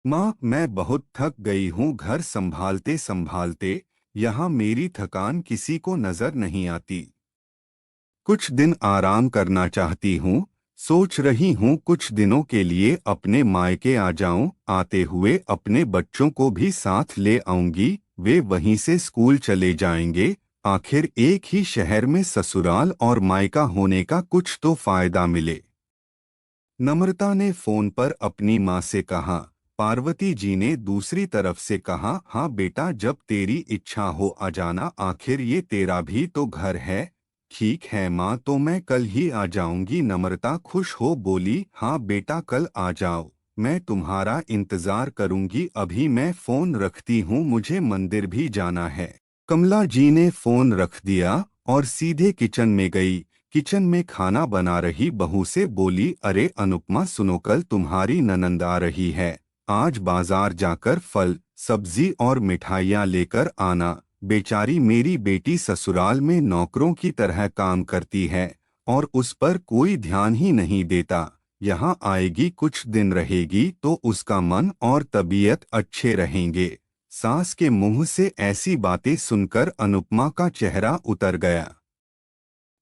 माँ, मैं बहुत थक गई हूँ घर संभालते संभालते। यहाँ मेरी थकान किसी को नजर नहीं आती। कुछ दिन आराम करना चाहती हूँ। सोच रही हूँ कुछ दिनों के लिए अपने मायके आ जाऊं। आते हुए अपने बच्चों को भी साथ ले आऊंगी। वे वहीं से स्कूल चले जाएंगे। आखिर एक ही शहर में ससुराल और मायका होने का कुछ तो फायदा मिले। नम्रता ने फोन पर अपनी माँ से कहा। पार्वती जी ने दूसरी तरफ से कहा, हाँ बेटा, जब तेरी इच्छा हो आ जाना। आखिर ये तेरा भी तो घर है। ठीक है माँ, तो मैं कल ही आ जाऊंगी। नम्रता खुश हो बोली, हाँ बेटा, कल आ जाओ। मैं तुम्हारा इंतजार करूंगी। अभी मैं फोन रखती हूँ, मुझे मंदिर भी जाना है। कमला जी ने फोन रख दिया और सीधे किचन में गई। किचन में खाना बना रही बहू से बोली, अरे अनुपमा, सुनो, कल तुम्हारी ननंद आ रही है। आज बाजार जाकर फल सब्जी और मिठाइयाँ लेकर आना। बेचारी मेरी बेटी ससुराल में नौकरों की तरह काम करती है और उस पर कोई ध्यान ही नहीं देता। यहाँ आएगी, कुछ दिन रहेगी तो उसका मन और तबीयत अच्छे रहेंगे। सास के मुंह से ऐसी बातें सुनकर अनुपमा का चेहरा उतर गया।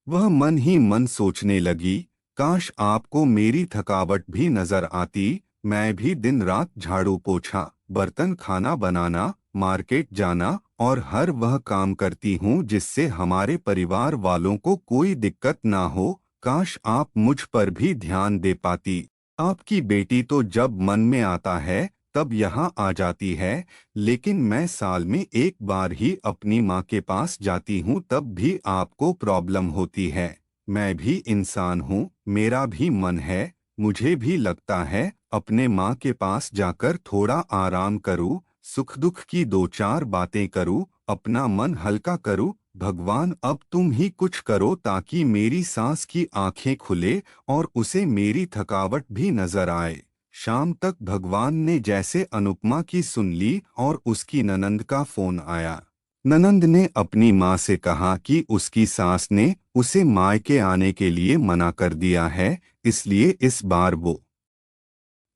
वह मन ही मन सोचने लगी, काश आपको मेरी थकावट भी नजर आती। मैं भी दिन रात झाड़ू पोछा, बर्तन, खाना बनाना, मार्केट जाना और हर वह काम करती हूँ जिससे हमारे परिवार वालों को कोई दिक्कत ना हो। काश आप मुझ पर भी ध्यान दे पाती। आपकी बेटी तो जब मन में आता है तब यहाँ आ जाती है, लेकिन मैं साल में एक बार ही अपनी माँ के पास जाती हूँ, तब भी आपको प्रॉब्लम होती है। मैं भी इंसान हूँ, मेरा भी मन है। मुझे भी लगता है अपने माँ के पास जाकर थोड़ा आराम करूँ, सुख दुख की दो चार बातें करूँ, अपना मन हल्का करूँ। भगवान, अब तुम ही कुछ करो ताकि मेरी सांस की आंखें खुले और उसे मेरी थकावट भी नजर आए। शाम तक भगवान ने जैसे अनुपमा की सुन ली और उसकी ननंद का फोन आया। ननंद ने अपनी माँ से कहा कि उसकी सास ने उसे मायके आने के लिए मना कर दिया है, इसलिए इस बार वो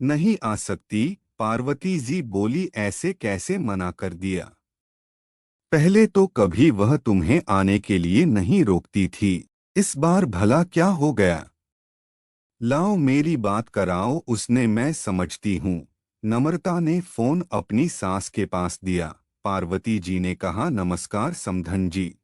नहीं आ सकती। पार्वती जी बोली, ऐसे कैसे मना कर दिया? पहले तो कभी वह तुम्हें आने के लिए नहीं रोकती थी, इस बार भला क्या हो गया? लाओ मेरी बात कराओ उसने, मैं समझती हूँ। नम्रता ने फोन अपनी सास के पास दिया। पार्वती जी ने कहा, नमस्कार समधन जी,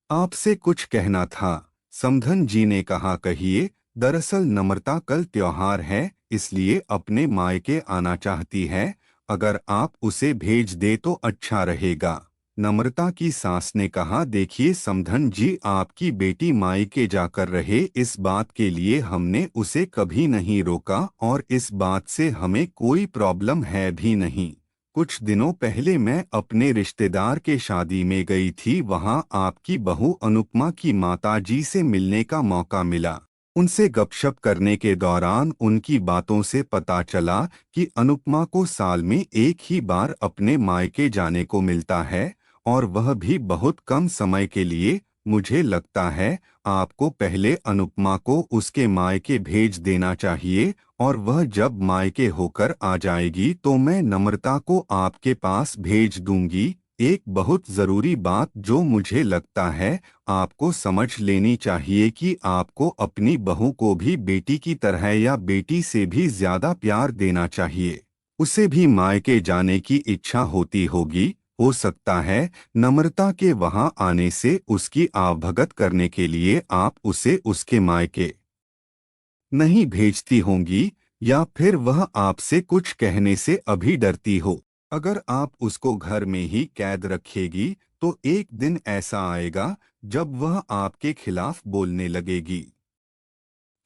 आपसे कुछ कहना था। समधन जी ने कहा, कहिए। दरअसल नम्रता कल त्योहार है, इसलिए अपने मायके आना चाहती है। अगर आप उसे भेज दे तो अच्छा रहेगा। नम्रता की सास ने कहा, देखिए समधन जी, आपकी बेटी मायके जाकर रहे, इस बात के लिए हमने उसे कभी नहीं रोका और इस बात से हमें कोई प्रॉब्लम है भी नहीं। कुछ दिनों पहले मैं अपने रिश्तेदार के शादी में गई थी, वहां आपकी बहू अनुपमा की माताजी से मिलने का मौका मिला। उनसे गपशप करने के दौरान उनकी बातों से पता चला कि अनुपमा को साल में एक ही बार अपने मायके जाने को मिलता है और वह भी बहुत कम समय के लिए। मुझे लगता है आपको पहले अनुपमा को उसके मायके भेज देना चाहिए और वह जब मायके होकर आ जाएगी तो मैं नम्रता को आपके पास भेज दूंगी। एक बहुत जरूरी बात जो मुझे लगता है आपको समझ लेनी चाहिए कि आपको अपनी बहू को भी बेटी की तरह या बेटी से भी ज्यादा प्यार देना चाहिए। उसे भी मायके जाने की इच्छा होती होगी। हो सकता है नम्रता के वहां आने से उसकी आवभगत करने के लिए आप उसे उसके मायके नहीं भेजती होंगी, या फिर वह आपसे कुछ कहने से अभी डरती हो। अगर आप उसको घर में ही कैद रखेगी तो एक दिन ऐसा आएगा जब वह आपके खिलाफ बोलने लगेगी।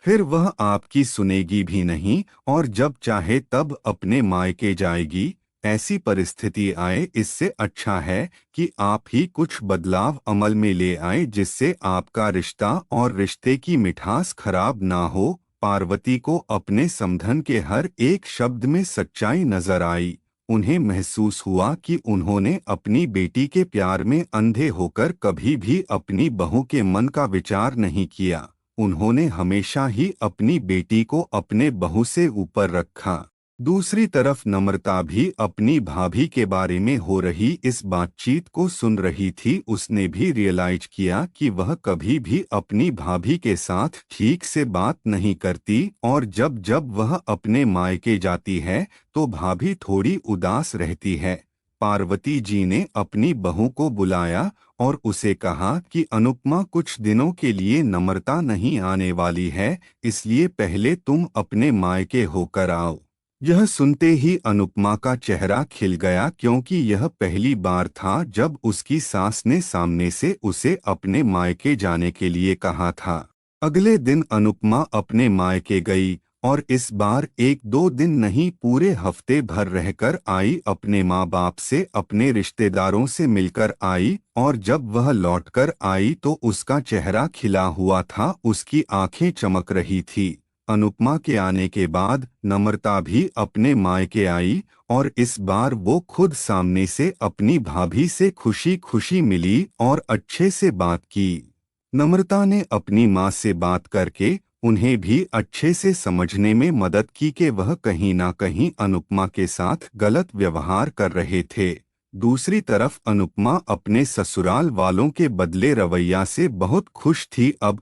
फिर वह आपकी सुनेगी भी नहीं और जब चाहे तब अपने मायके जाएगी। ऐसी परिस्थिति आए, इससे अच्छा है कि आप ही कुछ बदलाव अमल में ले आए जिससे आपका रिश्ता और रिश्ते की मिठास खराब ना हो। पार्वती को अपने समधन के हर एक शब्द में सच्चाई नजर आई। उन्हें महसूस हुआ कि उन्होंने अपनी बेटी के प्यार में अंधे होकर कभी भी अपनी बहू के मन का विचार नहीं किया। उन्होंने हमेशा ही अपनी बेटी को अपने बहू से ऊपर रखा। दूसरी तरफ नम्रता भी अपनी भाभी के बारे में हो रही इस बातचीत को सुन रही थी। उसने भी रियलाइज किया कि वह कभी भी अपनी भाभी के साथ ठीक से बात नहीं करती और जब जब वह अपने मायके जाती है तो भाभी थोड़ी उदास रहती है। पार्वती जी ने अपनी बहू को बुलाया और उसे कहा कि अनुपमा कुछ दिनों के लिए नम्रता नहीं आने वाली है, इसलिए पहले तुम अपने मायके होकर आओ। यह सुनते ही अनुपमा का चेहरा खिल गया, क्योंकि यह पहली बार था जब उसकी सास ने सामने से उसे अपने मायके जाने के लिए कहा था। अगले दिन अनुपमा अपने मायके गई और इस बार एक दो दिन नहीं पूरे हफ्ते भर रहकर आई। अपने माँ बाप से, अपने रिश्तेदारों से मिलकर आई और जब वह लौटकर आई तो उसका चेहरा खिला हुआ था, उसकी आंखें चमक रही थी। अनुपमा के आने के बाद नम्रता भी अपने मायके आई और इस बार वो खुद सामने से अपनी भाभी से खुशी खुशी मिली और अच्छे से बात की। नम्रता ने अपनी माँ से बात करके उन्हें भी अच्छे से समझने में मदद की कि वह कहीं ना कहीं अनुपमा के साथ गलत व्यवहार कर रहे थे। दूसरी तरफ अनुपमा अपने ससुराल वालों के बदले रवैया से बहुत खुश थी। अब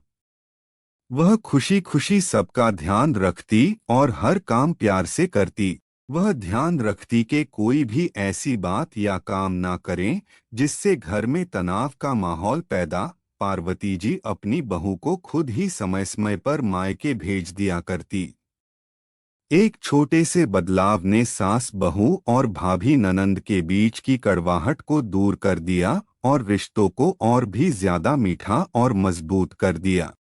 वह खुशी खुशी सबका ध्यान रखती और हर काम प्यार से करती। वह ध्यान रखती कि कोई भी ऐसी बात या काम ना करें जिससे घर में तनाव का माहौल पैदा। पार्वती जी अपनी बहू को खुद ही समय समय पर मायके भेज दिया करती। एक छोटे से बदलाव ने सास बहू और भाभी ननंद के बीच की कड़वाहट को दूर कर दिया और रिश्तों को और भी ज्यादा मीठा और मजबूत कर दिया।